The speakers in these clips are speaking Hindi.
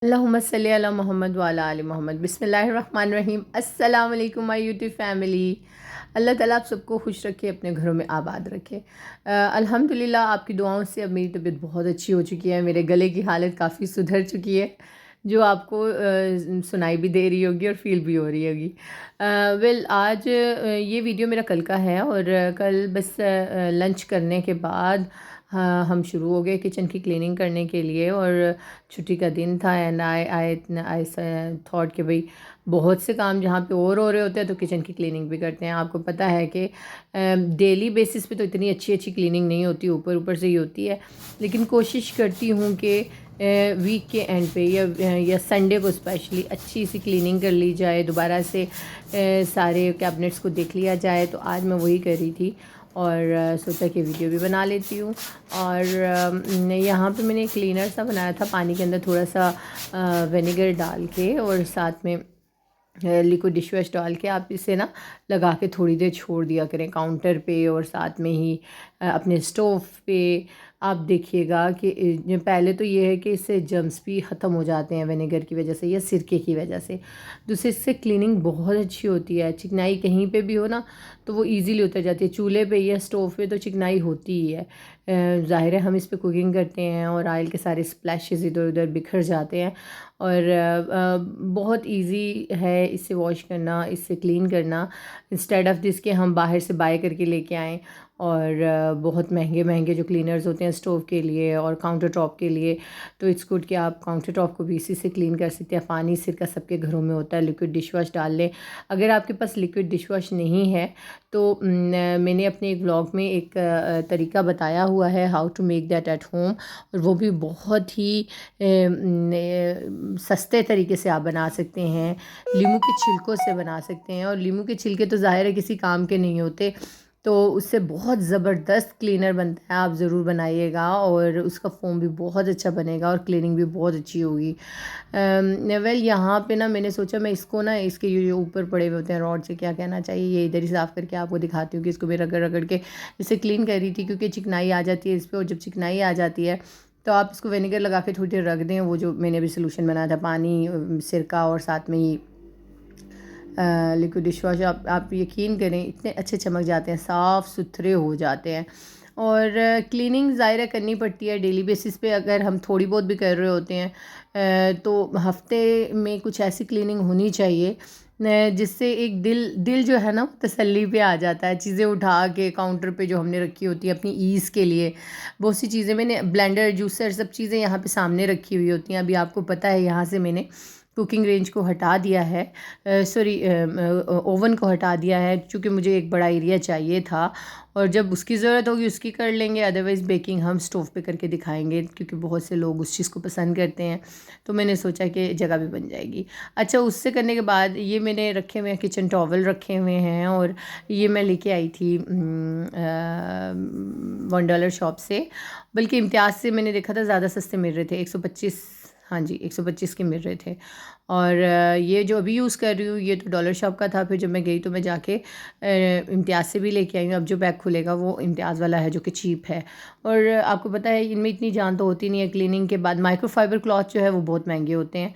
अल्लाहुम्मा सल्ली अला मोहम्मद व अला आलि मोहम्मद। बिस्मिल्लाहिर्रहमानिर्रहीम। अस्सलाम वालेकुम माय यूट्यूब फैमिली। अल्लाह ताला आप सबको खुश रखे, अपने घरों में आबाद रखे। अल्हम्दुलिल्लाह आपकी दुआओं से अब मेरी तबीयत बहुत अच्छी हो चुकी है। मेरे गले की हालत काफ़ी सुधर चुकी है, जो आपको सुनाई भी दे रही होगी और फील भी हो रही होगी। आज ये वीडियो मेरा कल का है और कल बस लंच करने के बाद हाँ हम शुरू हो गए किचन की क्लीनिंग करने के लिए। और छुट्टी का दिन था एंड आई थॉट कि भाई बहुत से काम जहाँ पे और हो रहे होते हैं तो किचन की क्लीनिंग भी करते हैं। आपको पता है कि डेली बेसिस पे तो इतनी अच्छी अच्छी क्लीनिंग नहीं होती, ऊपर ऊपर से ही होती है, लेकिन कोशिश करती हूँ कि वीक के एंड पे या संडे को स्पेशली अच्छी सी क्लीनिंग कर ली जाए, दोबारा से सारे कैबिनेट्स को देख लिया जाए। तो आज मैं वही कर रही थी और सोचा कि वीडियो भी बना लेती हूँ। और यहाँ पे मैंने क्लीनर सा बनाया था, पानी के अंदर थोड़ा सा विनेगर डाल के और साथ में लिक्विड डिश वॉश डाल के आप इसे ना लगा के थोड़ी देर छोड़ दिया करें काउंटर पे और साथ में ही अपने स्टोव पे। आप देखिएगा कि पहले तो ये है कि इससे जर्म्स भी ख़त्म हो जाते हैं विनेगर की वजह से या सिरके की वजह से। दूसरे इससे क्लीनिंग बहुत अच्छी होती है। चिकनाई कहीं पे भी हो ना तो वो इजीली उतर जाती है। चूल्हे पे या स्टोव पे तो चिकनाई होती ही है, ज़ाहिर है हम इस पे कुकिंग करते हैं और ऑयल के सारे स्प्लैशेस इधर उधर बिखर जाते हैं। और बहुत इजी है इससे वॉश करना, इससे क्लीन करना, इंस्टेड ऑफ दिस के हम बाहर से बाय करके लेके आएँ। और बहुत महंगे महंगे जो क्लीनर्स होते हैं स्टोव के लिए और काउंटर टॉप के लिए, तो इट्स गुड कि आप काउंटर टॉप को भी इसी से क्लीन कर सकते हैं। पानी सिरका सबके घरों में होता है, लिक्विड डिश वॉश डाल लें। अगर आपके पास लिक्विड डिश वॉश नहीं है तो मैंने अपने एक व्लॉग में एक तरीका बताया हुआ है, how to make that at home, और वो भी बहुत ही सस्ते तरीके से आप बना सकते हैं। लीमू के छिलकों से बना सकते हैं और लीमू के छिलके तो ज़ाहिर है किसी काम के नहीं होते, तो उससे बहुत ज़बरदस्त क्लीनर बनता है। आप ज़रूर बनाइएगा और उसका फोम भी बहुत अच्छा बनेगा और क्लीनिंग भी बहुत अच्छी होगी। वेल यहाँ पे ना मैंने सोचा मैं इसको ना इसके ये ऊपर पड़े हुए होते हैं रॉड से, क्या कहना चाहिए, ये इधर ही साफ़ करके आपको दिखाती हूँ कि इसको मैं रगड़ रगड़ के इसे क्लीन कर रही थी, क्योंकि चिकनाई आ जाती है इस पर। और जब चिकनाई आ जाती है तो आप इसको विनेगर लगा के थोड़ी देर रख दें। वो जो मैंने अभी सोल्यूशन बनाया था, पानी सिरका और साथ में ही लिक्विड डिश वॉश, आप यकीन करें इतने अच्छे चमक जाते हैं, साफ़ सुथरे हो जाते हैं। और क्लीनिंग ज़ाहिर करनी पड़ती है डेली बेसिस पे। अगर हम थोड़ी बहुत भी कर रहे होते हैं तो हफ्ते में कुछ ऐसी क्लीनिंग होनी चाहिए जिससे एक दिल जो है ना तसल्ली पे आ जाता है। चीज़ें उठा के काउंटर पे जो हमने रखी होती है अपनी ईज़ के लिए, बहुत सी चीज़ें मैंने ब्लेंडर जूसर सब चीज़ें यहाँ पे सामने रखी हुई होती हैं। अभी आपको पता है यहाँ से मैंने कुकिंग रेंज को हटा दिया है, सॉरी ओवन को हटा दिया है, क्योंकि मुझे एक बड़ा एरिया चाहिए था और जब उसकी ज़रूरत होगी उसकी कर लेंगे, अदरवाइज़ बेकिंग हम स्टोव पे करके दिखाएंगे, क्योंकि बहुत से लोग उस चीज़ को पसंद करते हैं। तो मैंने सोचा कि जगह भी बन जाएगी। अच्छा, उससे करने के बाद ये मैंने रखे हुए हैं किचन टॉवल रखे हुए हैं, और ये मैं लेके आई थी $1 शॉप से, बल्कि इम्तियाज़ से मैंने देखा था ज़्यादा सस्ते मिल रहे थे, 125, हाँ जी 125 के मिल रहे थे। और ये जो अभी यूज़ कर रही हूँ ये तो डॉलर शॉप का था। फिर जब मैं गई तो मैं जाके इम्तियाज़ से भी लेके आई हूँ। अब जो बैग खुलेगा वो इम्तियाज़ वाला है जो कि चीप है। और आपको पता है इनमें इतनी जान तो होती नहीं है। क्लीनिंग के बाद माइक्रोफाइबर क्लॉथ जो है वो बहुत महंगे होते हैं,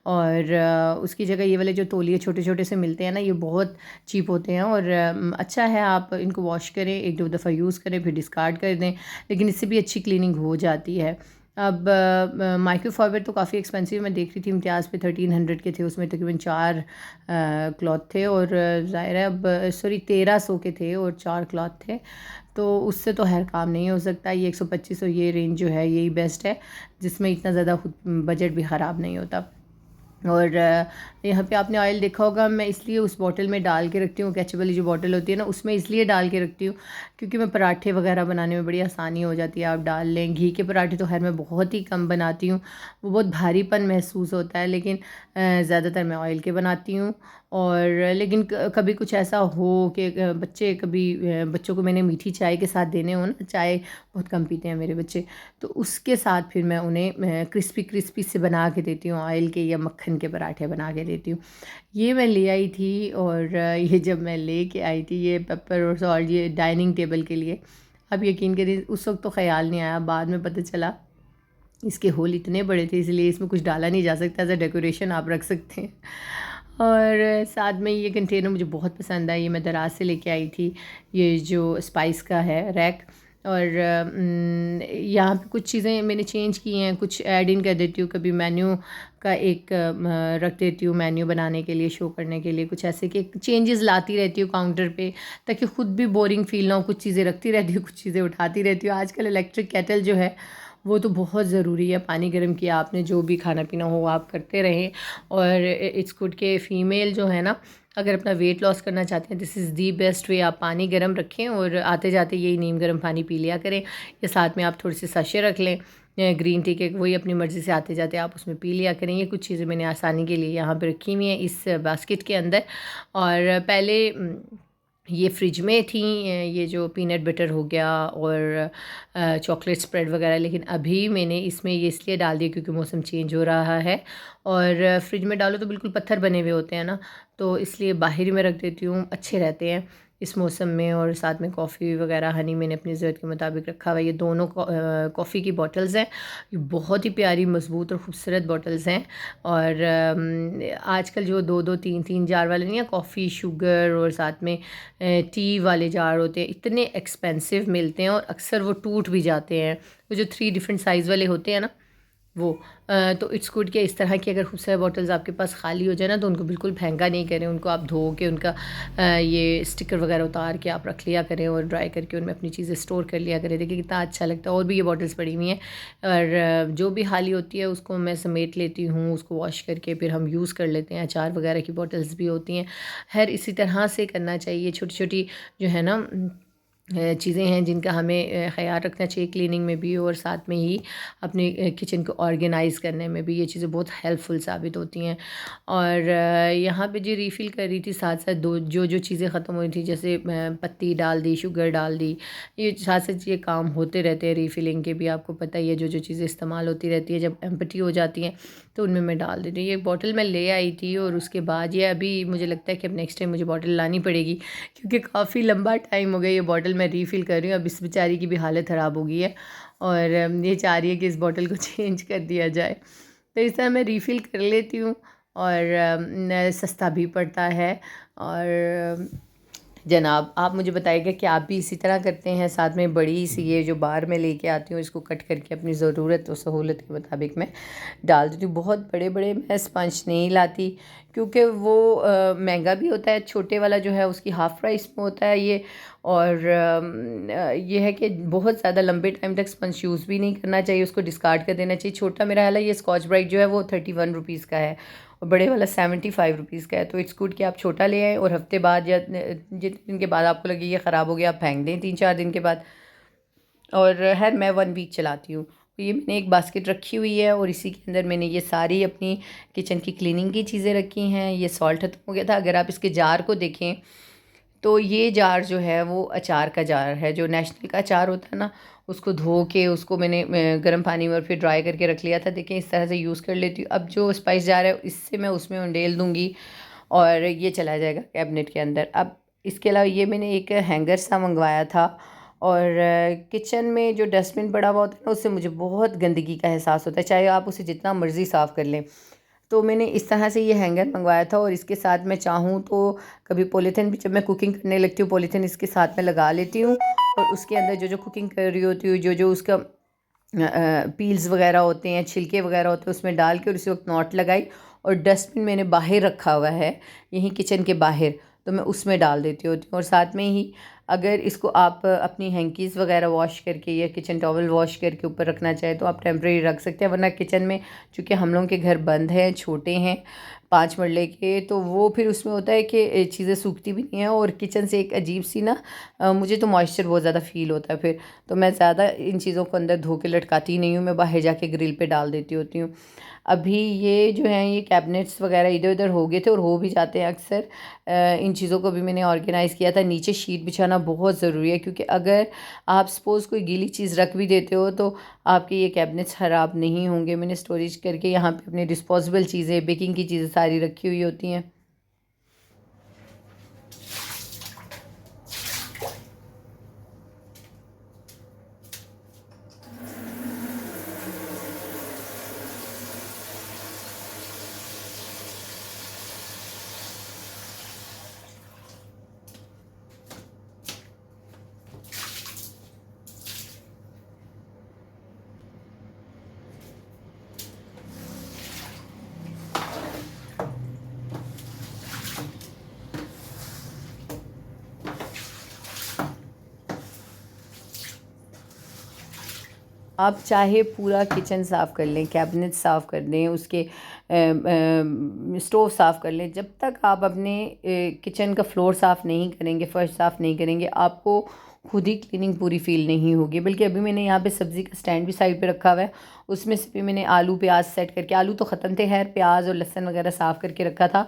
और उसकी जगह ये वाले जो तौलिए छोटे छोटे से मिलते हैं ना, ये बहुत चीप होते हैं। और अच्छा है आप इनको वॉश करें, एक दो दफ़ा यूज़ करें फिर डिस्कार्ड कर दें, लेकिन इससे भी अच्छी क्लीनिंग हो जाती है। अब माइक्रोफाइबर तो काफ़ी एक्सपेंसिव मैं देख रही थी, इम्तियाज़ पे 1300 के थे, उसमें तकरीबन 4 क्लॉथ थे, और ज़ाहिर है अब सॉरी 1300 के थे और 4 क्लॉथ थे, तो उससे तो हर काम नहीं हो सकता। ये 125 और ये रेंज जो है यही बेस्ट है, जिसमें इतना ज़्यादा बजट भी ख़राब नहीं होता। और यहाँ पे आपने ऑयल देखा होगा, मैं इसलिए उस बॉटल में डाल के रखती हूँ, कैचअप वाली जो बॉटल होती है ना उसमें इसलिए डाल के रखती हूँ क्योंकि मैं पराठे वगैरह बनाने में बड़ी आसानी हो जाती है। आप डाल लें। घी के पराठे तो खैर मैं बहुत ही कम बनाती हूँ, वो बहुत भारीपन महसूस होता है, लेकिन ज़्यादातर मैं ऑयल के बनाती हूँ। और लेकिन कभी कुछ ऐसा हो कि बच्चों को मैंने मीठी चाय के साथ देने हो ना, चाय बहुत कम पीते हैं मेरे बच्चे, तो उसके साथ फिर मैं उन्हें क्रिस्पी क्रिस्पी से बना के देती हूँ, ऑयल के या मक्खन के पराठे बना के देती हूँ। ये मैं ले आई थी, और ये जब मैं ले के आई थी ये पेपर और सॉल्ट ये डाइनिंग टेबल के लिए, अब यकीन करिए उस वक्त तो ख्याल नहीं आया, बाद में पता चला इसके होल इतने बड़े थे इसलिए इसमें कुछ डाला नहीं जा सकता, एज अ डेकोरेशन आप रख सकते हैं। और साथ में ये कंटेनर मुझे बहुत पसंद आया, ये मैं दराज से लेके आई थी, ये जो स्पाइस का है रैक। और यहाँ पे कुछ चीज़ें मैंने चेंज की हैं, कुछ ऐड इन कर देती हूँ, कभी मेन्यू का एक रख देती हूँ मेन्यू बनाने के लिए, शो करने के लिए, कुछ ऐसे कि चेंजेस लाती रहती हूँ काउंटर पे, ताकि ख़ुद भी बोरिंग फील ना हो। कुछ चीज़ें रखती रहती हूँ, कुछ चीज़ें उठाती रहती हूँ। आजकल इलेक्ट्रिक केटल जो है वो तो बहुत ज़रूरी है, पानी गर्म किया आपने, जो भी खाना पीना हो आप करते रहें। और इट्स गुड के फ़ीमेल जो है ना, अगर अपना वेट लॉस करना चाहते हैं, this is the best way. आप पानी गर्म रखें और आते जाते यही नीम गर्म पानी पी लिया करें, या साथ में आप थोड़े से सशे रख लें ग्रीन टी के, वही अपनी मर्ज़ी से आते जाते आप उसमें पी लिया करें। ये कुछ चीज़ें मैंने आसानी के लिए यहाँ पे रखी हुई हैं इस बास्केट के अंदर। और पहले ये फ्रिज में थी, ये जो पीनट बटर हो गया और चॉकलेट स्प्रेड वगैरह, लेकिन अभी मैंने इसमें ये इसलिए डाल दिया क्योंकि मौसम चेंज हो रहा है और फ्रिज में डालो तो बिल्कुल पत्थर बने हुए होते हैं ना, तो इसलिए बाहर ही में रख देती हूँ, अच्छे रहते हैं इस मौसम में। और साथ में कॉफ़ी वगैरह हनी मैंने अपनी ज़रूरत के मुताबिक रखा हुआ है। ये दोनों कॉफ़ी की बॉटल्स हैं, ये बहुत ही प्यारी मज़बूत और ख़ूबसूरत बॉटल्स हैं। और आजकल जो 2-2 3-3 जार वाले नहीं है, कॉफ़ी शुगर और साथ में टी वाले जार होते हैं, इतने एक्सपेंसिव मिलते हैं और अक्सर वो टूट भी जाते हैं। वो जो 3 डिफरेंट साइज़ वाले होते हैं ना वो, तो इट्स गुड कि इस तरह की अगर खूबसूरत बॉटल्स आपके पास खाली हो जाए ना, तो उनको बिल्कुल फेंका नहीं करें, उनको आप धो के उनका ये स्टिकर वगैरह उतार के आप रख लिया करें और ड्राई करके उनमें अपनी चीज़ें स्टोर कर लिया करें। देखिए कितना अच्छा लगता है। और भी ये बॉटल्स पड़ी हुई हैं और जो भी खाली होती है उसको मैं समेट लेती हूँ, उसको वॉश करके फिर हम यूज़ कर लेते हैं। अचार वगैरह की बॉटल्स भी होती हैं। खैर इसी तरह से करना चाहिए, छोटी छोटी जो है ना चीज़ें हैं जिनका हमें ख़्याल रखना चाहिए क्लीनिंग में भी, और साथ में ही अपने किचन को ऑर्गेनाइज़ करने में भी ये चीज़ें बहुत हेल्पफुल साबित होती हैं। और यहाँ पे जी रीफ़िल कर रही थी, साथ साथ दो जो जो चीज़ें ख़त्म हुई थी, जैसे पत्ती डाल दी, शुगर डाल दी, ये साथ साथ ये काम होते रहते हैं रीफ़िलिंग के भी। आपको पता ही है जो जो चीज़ें इस्तेमाल होती रहती है, जब एम्प्टी हो जाती हैं तो उनमें मैं डाल देती हूँ। ये बॉटल मैं ले आई थी और उसके बाद ये अभी मुझे लगता है कि अब नेक्स्ट टाइम मुझे बॉटल लानी पड़ेगी, क्योंकि काफ़ी लंबा टाइम हो गया ये बॉटल मैं रीफ़िल कर रही हूँ। अब इस बेचारी की भी हालत ख़राब हो गई है और ये चाह रही है कि इस बॉटल को चेंज कर दिया जाए। तो इस तरह मैं रीफ़िल कर लेती हूँ और सस्ता भी पड़ता है। और जनाब आप मुझे बताइएगा कि आप भी इसी तरह करते हैं। साथ में बड़ी सी ये जो बार मैं लेके आती हूँ, इसको कट करके अपनी ज़रूरत और सहूलत के मुताबिक मैं डाल देती हूँ। बहुत बड़े बड़े मैं स्पंज नहीं लाती क्योंकि वो महंगा भी होता है। छोटे वाला जो है उसकी हाफ़ प्राइस में होता है ये। और ये है कि बहुत ज़्यादा लंबे टाइम तक स्पंज यूज़ भी नहीं करना चाहिए, उसको डिस्कार्ड कर देना चाहिए। छोटा मेरा वाला ये स्कॉच ब्राइट जो है वो 31 रुपीज़ का है और बड़े वाला 75 रुपीज़ का है। तो इट्स गुड कि आप छोटा ले आएँ और हफ्ते बाद या जितने दिन के बाद आपको लगे ये ख़राब हो गया, आप फेंक दें 3-4 दिन के बाद। और खैर मैं 1 वीक चलाती हूँ। तो ये मैंने एक बास्केट रखी हुई है और इसी के अंदर मैंने ये सारी अपनी किचन की क्लीनिंग की चीज़ें रखी हैं। ये सॉल्ट ख़त्म हो गया था। अगर आप इसके जार को देखें तो ये जार जो है वो अचार का जार है, जो नेशनल का अचार होता है ना, उसको धो के उसको मैंने गर्म पानी में और फिर ड्राई करके रख लिया था। देखें इस तरह से यूज़ कर लेती हूँ। अब जो स्पाइस जार है इससे मैं उसमें उंडेल दूँगी और ये चला जाएगा कैबिनेट के अंदर। अब इसके अलावा ये मैंने एक हैंगर सा मंगवाया था और किचन में जो डस्टबिन पड़ा हुआ होता है ना, उससे मुझे बहुत गंदगी का एहसास होता है, चाहे आप उसे जितना मर्ज़ी साफ़ कर लें। तो मैंने इस तरह से ये हैंगर मंगवाया था और इसके साथ मैं चाहूँ तो कभी पॉलीथीन भी, जब मैं कुकिंग करने लगती हूँ पॉलीथीन इसके साथ में लगा लेती हूँ और उसके अंदर जो जो कुकिंग कर रही होती हूँ, जो जो उसका पील्स वगैरह होते हैं, छिलके वगैरह होते हैं, उसमें डाल के और उसी वक्त नॉट लगाई। और डस्टबिन मैंने बाहर रखा हुआ है, यहीं किचन के बाहर, तो मैं उसमें डाल देती होती हूँ। और साथ में ही अगर इसको आप अपनी हैंकीज़ वगैरह वॉश करके या किचन टॉवल वॉश करके ऊपर रखना चाहे तो आप टेम्परेरी रख सकते हैं, वरना किचन में चूँकि हम लोगों के घर बंद हैं, छोटे हैं, 5 मरले के, तो वो फिर उसमें होता है कि चीज़ें सूखती भी नहीं हैं और किचन से एक अजीब सी ना मुझे तो मॉइस्चर बहुत ज़्यादा फ़ील होता है फिर। तो मैं ज़्यादा इन चीज़ों को अंदर धो के लटकाती नहीं हूँ, मैं बाहर जाके ग्रिल पे डाल देती होती हूँ। अभी ये जो हैं ये कैबिनेट्स वगैरह इधर उधर हो गए थे और हो भी जाते हैं अक्सर। इन चीज़ों को भी मैंने ऑर्गेनाइज़ किया था। नीचे शीट बिछाना बहुत ज़रूरी है, क्योंकि अगर आप सपोज़ कोई गीली चीज़ रख भी देते हो तो आपके ये कैबिनेट्स ख़राब नहीं होंगे। मैंने स्टोरेज करके यहाँ पे अपनी डिस्पोजेबल चीज़ें, बेकिंग की चीज़ें सारी रखी हुई होती हैं। आप चाहे पूरा किचन साफ़ कर लें, कैबिनेट साफ़ कर दें, उसके स्टोव साफ़ कर लें, जब तक आप अपने किचन का फ्लोर साफ़ नहीं करेंगे, फर्श साफ़ नहीं करेंगे, आपको खुद ही क्लीनिंग पूरी फ़ील नहीं होगी। बल्कि अभी मैंने यहाँ पे सब्ज़ी का स्टैंड भी साइड पे रखा हुआ है, उसमें से भी मैंने आलू प्याज सेट करके, आलू तो ख़त्म थे खैर, प्याज और लहसुन वगैरह साफ़ करके रखा था,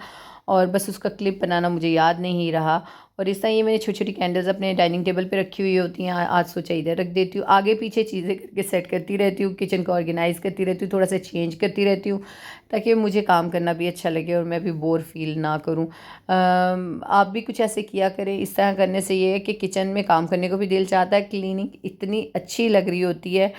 और बस उसका क्लिप बनाना मुझे याद नहीं रहा। और इस तरह ये मैंने छोटी छोटी कैंडल्स अपने डाइनिंग टेबल पे रखी हुई होती हैं, आज सोचा इधर रख देती हूँ। आगे पीछे चीज़ें करके सेट करती रहती हूँ, किचन को ऑर्गेनाइज़ करती रहती हूँ, थोड़ा सा चेंज करती रहती हूँ, ताकि मुझे काम करना भी अच्छा लगे और मैं भी बोर फील ना करूँ। आप भी कुछ ऐसे किया करें। इस तरह करने से ये है कि किचन में काम करने को भी दिल चाहता है, क्लीनिंग इतनी अच्छी लग रही होती है।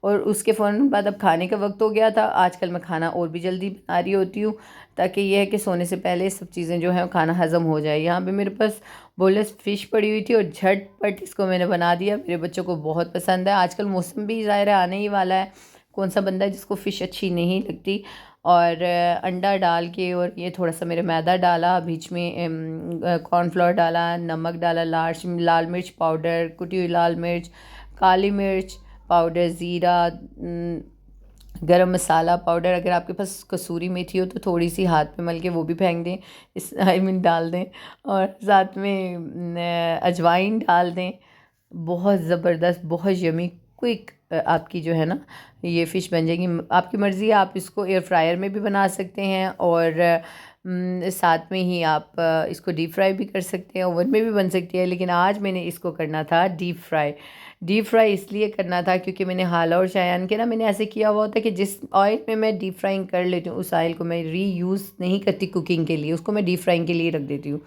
और उसके फ़ौरन बाद अब खाने का वक्त हो गया था। आजकल मैं खाना और भी जल्दी बना रही होती हूँ, ताकि ये है कि सोने से पहले सब चीज़ें जो हैं खाना हज़म हो जाए। यहाँ पे मेरे पास बोनलेस फ़िश पड़ी हुई थी और झटपट इसको मैंने बना दिया। मेरे बच्चों को बहुत पसंद है। आजकल मौसम भी ज़ाहिर है आने ही वाला है, कौन सा बंदा है जिसको फ़िश अच्छी नहीं लगती। और अंडा डाल के, और ये थोड़ा सा मेरे मैदा डाला, बीच में कॉर्नफ्लोर डाला, नमक डाला, लाल मिर्च पाउडर, कुटी हुई लाल मिर्च, काली मिर्च पाउडर, ज़ीरा, गरम मसाला पाउडर, अगर आपके पास कसूरी मेथी हो तो थोड़ी सी हाथ पे मल के वो भी फेंक दें, इस डाल दें, और साथ में अजवाइन डाल दें। बहुत ज़बरदस्त, बहुत यमी, क्विक आपकी जो है ना ये फ़िश बन जाएगी। आपकी मर्ज़ी है, आप इसको एयर फ्रायर में भी बना सकते हैं, और साथ में ही आप इसको डीप फ्राई भी कर सकते हैं, ओवन में भी बन सकती है। लेकिन आज मैंने इसको करना था डीप फ्राई। डीप फ्राई इसलिए करना था क्योंकि मैंने हाला और शायान के ना, मैंने ऐसे किया हुआ होता है कि जिस ऑयल में मैं डीप फ्राइंग कर लेती हूँ, उस ऑयल को मैं रीयूज़ नहीं करती कुकिंग के लिए, उसको मैं डीप फ्राइंग के लिए रख देती हूँ।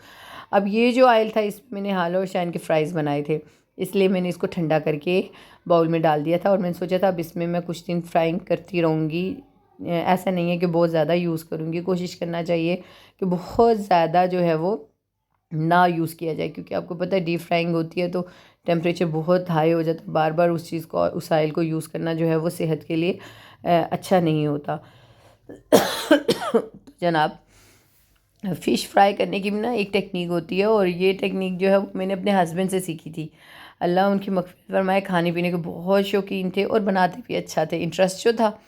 अब ये जो ऑयल था, इसमें मैंने हाला और शायान के फ्राइज़ बनाए थे, इसलिए मैंने इसको ठंडा करके बाउल में डाल दिया था। और मैंने सोचा था अब इसमें मैं कुछ दिन फ्राइंग करती रहूँगी। ऐसा नहीं है कि बहुत ज़्यादा यूज़ करूँगी, कोशिश करना चाहिए कि बहुत ज़्यादा जो है वो ना यूज़ किया जाए, क्योंकि आपको पता है डीप फ्राइंग होती है तो टेम्परेचर बहुत हाई हो जाता है। बार बार उस चीज़ को, उस ऑयल को यूज़ करना जो है वो सेहत के लिए अच्छा नहीं होता। तो जनाब, फ़िश फ्राई करने की भी ना एक टेक्निक होती है, और ये टेक्निक जो है वो मैंने अपने हस्बैंड से सीखी थी। अल्लाह उनकी मग़फ़िरत फरमाए। खाने पीने के बहुत शौकीन थे और बनाते भी अच्छा थे, इंटरेस्ट जो था।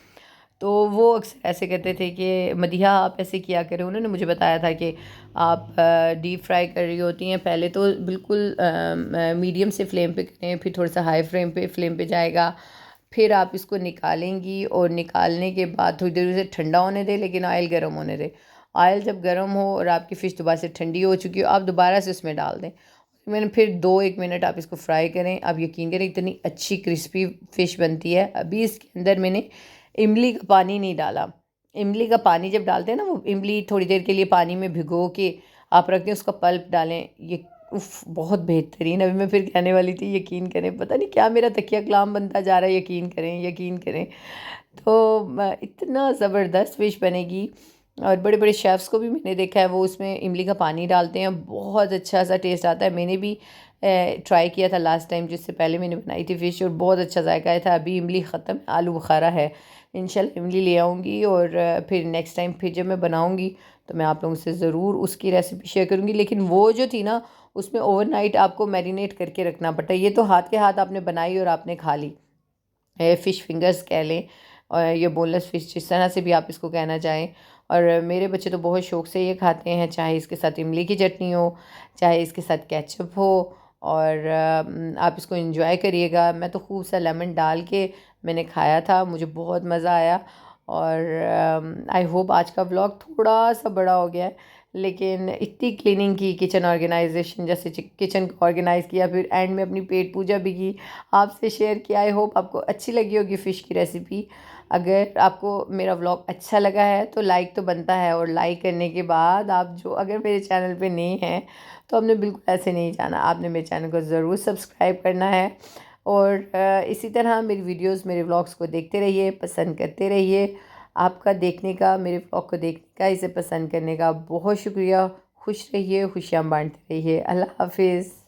तो वो अक्सर ऐसे कहते थे कि मदीहा आप ऐसे किया करें। उन्होंने मुझे बताया था कि आप डीप फ्राई कर रही होती हैं, पहले तो बिल्कुल मीडियम से फ्लेम पे करें, फिर थोड़ा सा हाई फ्लेम पे जाएगा, फिर आप इसको निकालेंगी, और निकालने के बाद थोड़ी देर उसे ठंडा होने दें, लेकिन ऑयल गर्म होने दें। ऑयल जब गर्म हो और आपकी फ़िश दोबारा से ठंडी हो चुकी हो, आप दोबारा से उसमें डाल दें। मैंने फिर 2-1 मिनट आप इसको फ्राई करें। आप यकीन करें इतनी अच्छी क्रिस्पी फ़िश बनती है। अभी इसके अंदर मैंने इमली का पानी नहीं डाला। इमली का पानी जब डालते हैं ना, वो इमली थोड़ी देर के लिए पानी में भिगो के आप रख दें, उसका पल्प डालें, ये उफ़ बहुत बेहतरीन। अभी मैं फिर कहने वाली थी, यकीन करें, पता नहीं क्या मेरा तकिया कलाम बनता जा रहा है, यकीन करें, यकीन करें। तो इतना ज़बरदस्त फ़िश बनेगी। और बड़े बड़े शेफ़्स को भी मैंने देखा है, वो उसमें इमली का पानी डालते हैं, बहुत अच्छा सा टेस्ट आता है। मैंने भी ट्राई किया था लास्ट टाइम, जिससे पहले मैंने बनाई थी फ़िश, और बहुत अच्छा जायका आया था। अभी इमली ख़त्म, आलू बुखारा है। इंशाल्लाह इमली ले आऊँगी, और फिर नेक्स्ट टाइम फिर जब मैं बनाऊँगी तो मैं आप लोगों से ज़रूर उसकी रेसिपी शेयर करूँगी। लेकिन वो जो थी ना, उसमें ओवरनाइट आपको मैरिनेट करके रखना पड़ता है। ये तो हाथ के हाथ आपने बनाई और आपने खा ली। फ़िश फिंगर्स कह लें, और ये बोनलेस फ़िश, जिस तरह से भी आप इसको कहना चाहें। और मेरे बच्चे तो बहुत शौक़ से ये खाते हैं, चाहे इसके साथ इमली की चटनी हो, चाहे इसके साथ केचप हो। और आप इसको एंजॉय करिएगा। मैं तो खूब सा लेमन डाल के मैंने खाया था, मुझे बहुत मज़ा आया। और आई होप आज का व्लॉग थोड़ा सा बड़ा हो गया है, लेकिन इतनी क्लीनिंग की, किचन ऑर्गेनाइजेशन, जैसे किचन को ऑर्गेनाइज़ किया, फिर एंड में अपनी पेट पूजा भी की, आपसे शेयर किया। आई होप आपको अच्छी लगी होगी फ़िश की रेसिपी। अगर आपको मेरा व्लॉग अच्छा लगा है तो लाइक तो बनता है, और लाइक करने के बाद आप जो, अगर मेरे चैनल पे नए हैं तो आपने बिल्कुल ऐसे नहीं जाना, आपने मेरे चैनल को ज़रूर सब्सक्राइब करना है। और इसी तरह मेरी वीडियोस, मेरे व्लॉग्स को देखते रहिए, पसंद करते रहिए। आपका देखने का, मेरे व्लॉग को देखने का, इसे पसंद करने का बहुत शुक्रिया। खुश रहिए, खुशियाँ बांटते रहिए। अल्लाह हाफिज़।